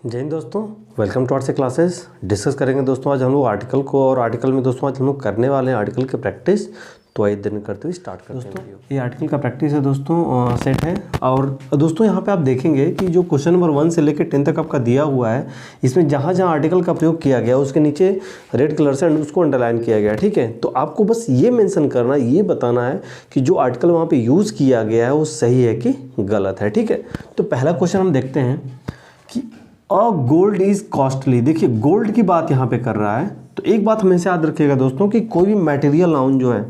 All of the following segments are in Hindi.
जय हिंद दोस्तों, welcome to arts classes. Discuss करेंगे दोस्तों आज हम लोग आर्टिकल को, और आर्टिकल में दोस्तों आज हम लोग करने वाले हैं आर्टिकल की प्रैक्टिस। तो आइए दिन करते हुए स्टार्ट करते हैं दोस्तों। ये आर्टिकल का प्रैक्टिस है दोस्तों, सेट है। और दोस्तों यहाँ पे आप देखेंगे कि जो क्वेश्चन नंबर 1 से लेकर 10 तक आपका दिया हुआ है, इसमें जहाँ जहाँ आर्टिकल का प्रयोग किया गया उसके नीचे रेड कलर से उसको अंडरलाइन किया गया, ठीक है। तो आपको बस ये मेंशन करना, ये बताना है कि जो आर्टिकल वहाँ पे यूज़ किया गया है वो सही है कि गलत है, ठीक है। तो पहला क्वेश्चन हम देखते हैं कि अ गोल्ड इज कॉस्टली। देखिए गोल्ड की बात यहाँ पे कर रहा है, तो एक बात हमेशा याद रखिएगा दोस्तों कि कोई भी मटेरियल नाउन जो है,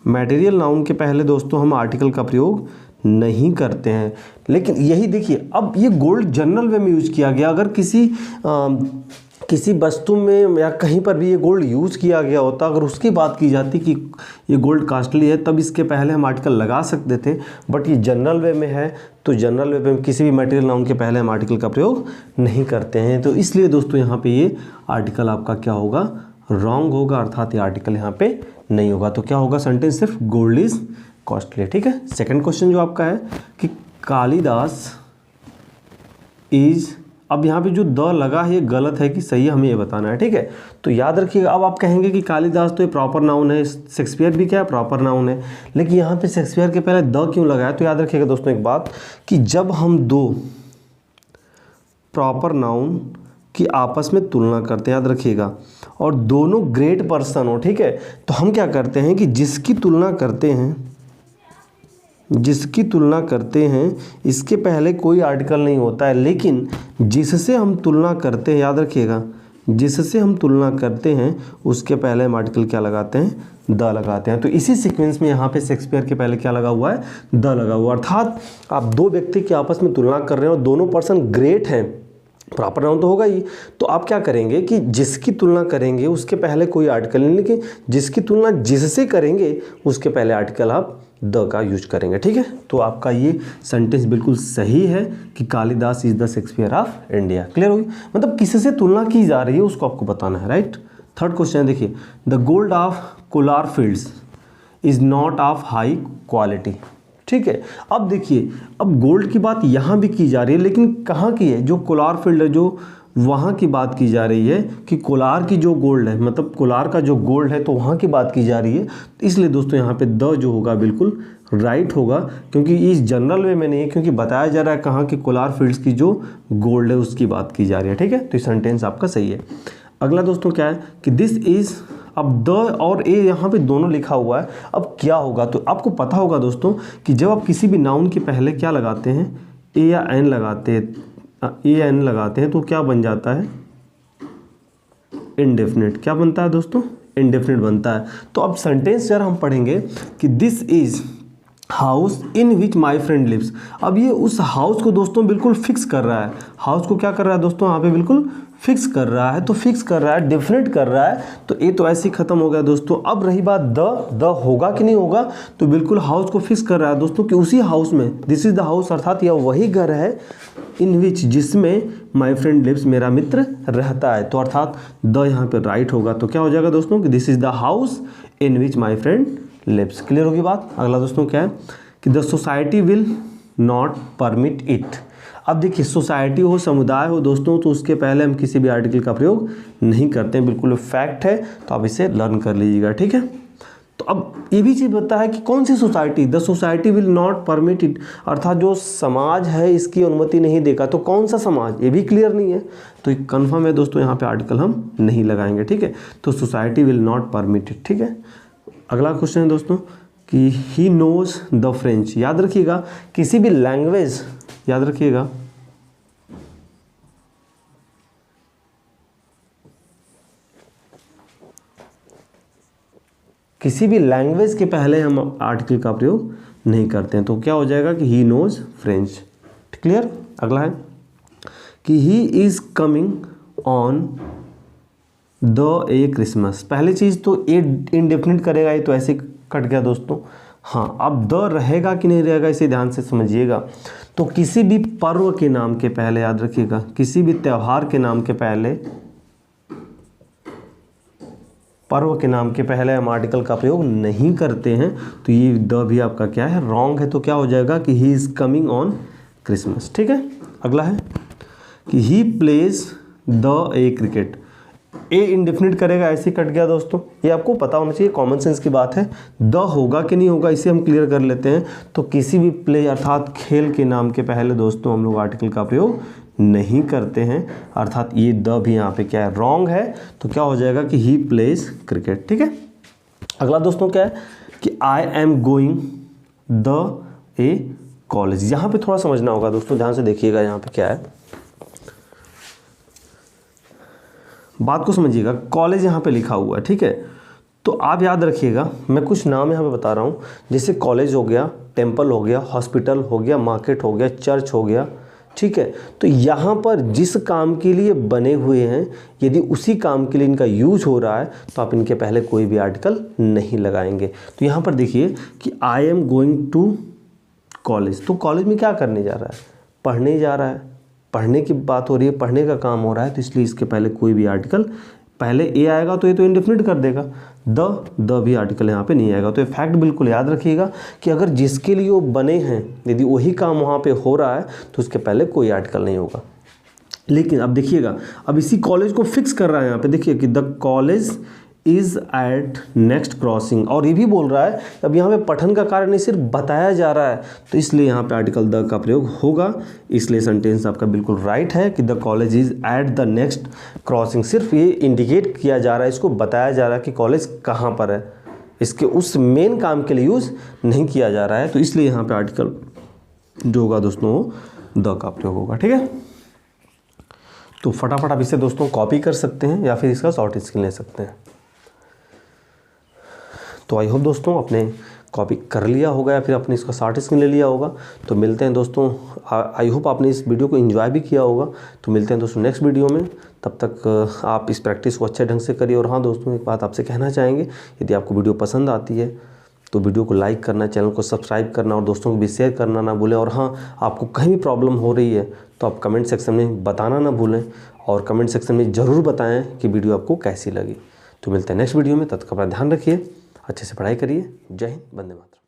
मटेरियल नाउन के पहले दोस्तों हम आर्टिकल का प्रयोग नहीं करते हैं। लेकिन यही देखिए, अब ये गोल्ड जनरल वे में यूज किया गया। अगर किसी वस्तु में या कहीं पर भी ये गोल्ड यूज़ किया गया होता, अगर उसकी बात की जाती कि ये गोल्ड कॉस्टली है, तब इसके पहले हम आर्टिकल लगा सकते थे। बट ये जनरल वे में है, तो जनरल वे में किसी भी मटेरियल नाउन के पहले हम आर्टिकल का प्रयोग नहीं करते हैं। तो इसलिए दोस्तों यहाँ पे ये आर्टिकल आपका क्या होगा, रॉन्ग होगा, अर्थात ये आर्टिकल यहाँ पे नहीं होगा। तो क्या होगा, सेंटेंस सिर्फ गोल्ड इज कॉस्टली, ठीक है। सेकेंड क्वेश्चन जो आपका है कि कालिदास इज, अब यहाँ पे जो द लगा है ये गलत है कि सही है, हमें ये बताना है, ठीक है। तो याद रखिएगा, अब आप कहेंगे कि कालिदास तो ये प्रॉपर नाउन है, शेक्सपियर भी क्या है, प्रॉपर नाउन है, लेकिन यहाँ पे शेक्सपियर के पहले द क्यों लगाया। तो याद रखिएगा दोस्तों एक बात कि जब हम दो प्रॉपर नाउन की आपस में तुलना करते हैं, याद रखिएगा, और दोनों ग्रेट पर्सन हो, ठीक है, तो हम क्या करते हैं कि जिसकी तुलना करते हैं इसके पहले कोई आर्टिकल नहीं होता है, लेकिन जिससे हम तुलना करते हैं, याद रखिएगा, जिससे हम तुलना करते हैं उसके पहले हम आर्टिकल क्या लगाते हैं, द लगाते हैं। तो इसी सीक्वेंस में यहाँ पे शेक्सपियर के पहले क्या लगा हुआ है, द लगा हुआ। अर्थात आप दो व्यक्ति की आपस में तुलना कर रहे हो, दोनों पर्सन ग्रेट हैं, प्रॉपर नाउन तो होगा ही। तो आप क्या करेंगे कि जिसकी तुलना करेंगे उसके पहले कोई आर्टिकल नहीं, लेकिन जिसकी तुलना जिससे करेंगे उसके पहले आर्टिकल आप द का यूज करेंगे, ठीक है। तो आपका ये सेंटेंस बिल्कुल सही है कि Kalidas is the Shakespeare of India. Clear होगी, मतलब किससे तुलना की जा रही है उसको आपको बताना है, राइट। थर्ड क्वेश्चन देखिए, the gold of Kolar fields is not of high quality, ठीक है। अब देखिए, अब गोल्ड की बात यहाँ भी की जा रही है, लेकिन कहाँ की है, जो कोलार फील्ड है जो वहाँ की बात की जा रही है कि कोलार की जो गोल्ड है, मतलब कोलार का जो गोल्ड है, तो वहाँ की बात की जा रही है। तो इसलिए दोस्तों यहाँ पे द जो होगा बिल्कुल राइट होगा, क्योंकि इस जनरल वे में नहीं है, क्योंकि बताया जा रहा है कहाँ की कोलार फील्ड्स की जो गोल्ड है उसकी बात की जा रही है, ठीक है। तो ये सेंटेंस आपका सही है। अगला दोस्तों क्या है कि दिस इज़, अब द और ए यहाँ पे दोनों लिखा हुआ है। अब क्या होगा, तो आपको पता होगा दोस्तों कि जब आप किसी भी नाउन के पहले क्या लगाते हैं, ए या एन लगाते हैं, तो क्या बन जाता है, इनडेफिनिट। क्या बनता है दोस्तों, इनडेफिनिट बनता है। तो अब सेंटेंस यार हम पढ़ेंगे कि this is house in which my friend lives. अब ये उस हाउस को दोस्तों बिल्कुल फिक्स कर रहा है, हाउस को क्या कर रहा है दोस्तों, यहाँ पे बिल्कुल फिक्स कर रहा है। तो फिक्स कर रहा है, डेफिनेट कर रहा है, तो ये तो ऐसे ही खत्म हो गया दोस्तों। अब रही बात द होगा कि नहीं होगा, तो बिल्कुल हाउस को फिक्स कर रहा है दोस्तों कि उसी हाउस में, दिस इज द हाउस, अर्थात यह वही घर है, इन विच जिसमें माई फ्रेंड लिव्स, मेरा मित्र रहता है। तो अर्थात द यहाँ पे राइट होगा। तो क्या हो जाएगा दोस्तों कि this is the house in which my friend lives. Clear होगी बात। अगला दोस्तों क्या है कि the society will not permit it. अब देखिए, सोसाइटी हो, समुदाय हो दोस्तों, तो उसके पहले हम किसी भी आर्टिकल का प्रयोग नहीं करते हैं, बिल्कुल फैक्ट है। तो आप इसे लर्न कर लीजिएगा, ठीक है। तो अब ये भी चीज़ बताया है कि कौन सी society, the society will not permit it, अर्थात जो समाज है इसकी अनुमति नहीं देगा। तो कौन सा समाज, ये भी क्लियर नहीं है, तो एक कन्फर्म है दोस्तों, यहाँ पे आर्टिकल हम नहीं लगाएंगे, ठीक है। तो society will not permit it, ठीक है। अगला क्वेश्चन है दोस्तों कि ही नोज द फ्रेंच। याद रखिएगा, किसी भी लैंग्वेज, याद रखिएगा, किसी भी लैंग्वेज के पहले हम आर्टिकल का प्रयोग नहीं करते हैं। तो क्या हो जाएगा कि ही नोज फ्रेंच। क्लियर। अगला है कि he is coming on the A Christmas. पहली चीज़ तो ए इंडेफिनिट करेगा, ये तो ऐसे कट गया दोस्तों। हाँ, अब द रहेगा कि नहीं रहेगा इसे ध्यान से समझिएगा। तो किसी भी पर्व के नाम के पहले, याद रखिएगा, किसी भी त्यौहार के नाम के पहले, पर्व के नाम के पहले हम आर्टिकल का प्रयोग नहीं करते हैं। तो ये द भी आपका क्या है, रॉन्ग है। तो क्या हो जाएगा कि he is coming on Christmas. ठीक है, अगला है कि he plays the A cricket. A indefinite करेगा, ऐसे ही कट गया दोस्तों, ये आपको पता होना चाहिए, कॉमन सेंस की बात है। द होगा कि नहीं होगा इसे हम क्लियर कर लेते हैं। तो किसी भी प्ले अर्थात खेल के नाम के पहले दोस्तों हम लोग आर्टिकल का प्रयोग नहीं करते हैं, अर्थात ये द भी यहाँ पे क्या है, रॉन्ग है। तो क्या हो जाएगा कि ही प्लेज क्रिकेट। ठीक है, अगला दोस्तों क्या है कि I am going the A college. यहाँ पे थोड़ा समझना होगा दोस्तों, ध्यान से देखिएगा, यहाँ पे क्या है, बात को समझिएगा। कॉलेज यहाँ पे लिखा हुआ है, ठीक है, तो आप याद रखिएगा, मैं कुछ नाम यहाँ पे बता रहा हूँ, जैसे कॉलेज हो गया, टेम्पल हो गया, हॉस्पिटल हो गया, मार्केट हो गया, चर्च हो गया। ठीक है, तो यहाँ पर जिस काम के लिए बने हुए हैं, यदि उसी काम के लिए इनका यूज हो रहा है तो आप इनके पहले कोई भी आर्टिकल नहीं लगाएंगे। तो यहाँ पर देखिए कि I am going to college, तो कॉलेज में क्या करने जा रहा है, पढ़ने जा रहा है, पढ़ने की बात हो रही है, पढ़ने का काम हो रहा है, तो इसलिए इसके पहले कोई भी आर्टिकल, पहले ए आएगा तो ये तो इंडेफिनिट कर देगा, द भी आर्टिकल यहाँ पे नहीं आएगा। तो ये फैक्ट बिल्कुल याद रखिएगा कि अगर जिसके लिए वो बने हैं, यदि वही काम वहाँ पे हो रहा है तो उसके पहले कोई आर्टिकल नहीं होगा। लेकिन अब देखिएगा, अब इसी कॉलेज को फिक्स कर रहा है यहाँ पे, देखिए कि the college is at next crossing, और ये भी बोल रहा है, अब यहाँ पे पठन का कार्य नहीं सिर्फ बताया जा रहा है, तो इसलिए यहाँ पे आर्टिकल द का प्रयोग होगा। इसलिए सेंटेंस आपका बिल्कुल राइट है कि the college is at the next crossing. सिर्फ ये इंडिकेट किया जा रहा है, इसको बताया जा रहा है कि कॉलेज कहाँ पर है, इसके उस मेन काम के लिए यूज़ नहीं किया जा रहा है, तो इसलिए यहाँ पर आर्टिकल जो होगा दोस्तों वो द का प्रयोग होगा। ठीक है, तो फटाफट आप इसे दोस्तों कॉपी कर सकते हैं या फिर इसका शॉर्ट स्क्रीन ले सकते हैं। तो आई होप दोस्तों आपने कॉपी कर लिया होगा या फिर आपने इसका शॉर्ट स्क्रीन ले लिया होगा। तो मिलते हैं दोस्तों, आई होप आपने इस वीडियो को एंजॉय भी किया होगा। तो मिलते हैं दोस्तों नेक्स्ट वीडियो में, तब तक आप इस प्रैक्टिस को अच्छे ढंग से करिए। और हाँ दोस्तों, एक बात आपसे कहना चाहेंगे, यदि आपको वीडियो पसंद आती है तो वीडियो को लाइक करना, चैनल को सब्सक्राइब करना और दोस्तों को भी शेयर करना ना भूलें। और हाँ, आपको कहीं भी प्रॉब्लम हो रही है तो आप कमेंट सेक्शन में बताना ना भूलें, और कमेंट सेक्शन में ज़रूर बताएं कि वीडियो आपको कैसी लगी। तो मिलते हैं नेक्स्ट वीडियो में, तब तक अपना ध्यान रखिए, अच्छे से पढ़ाई करिए। जय हिंद, वंदे मातरम।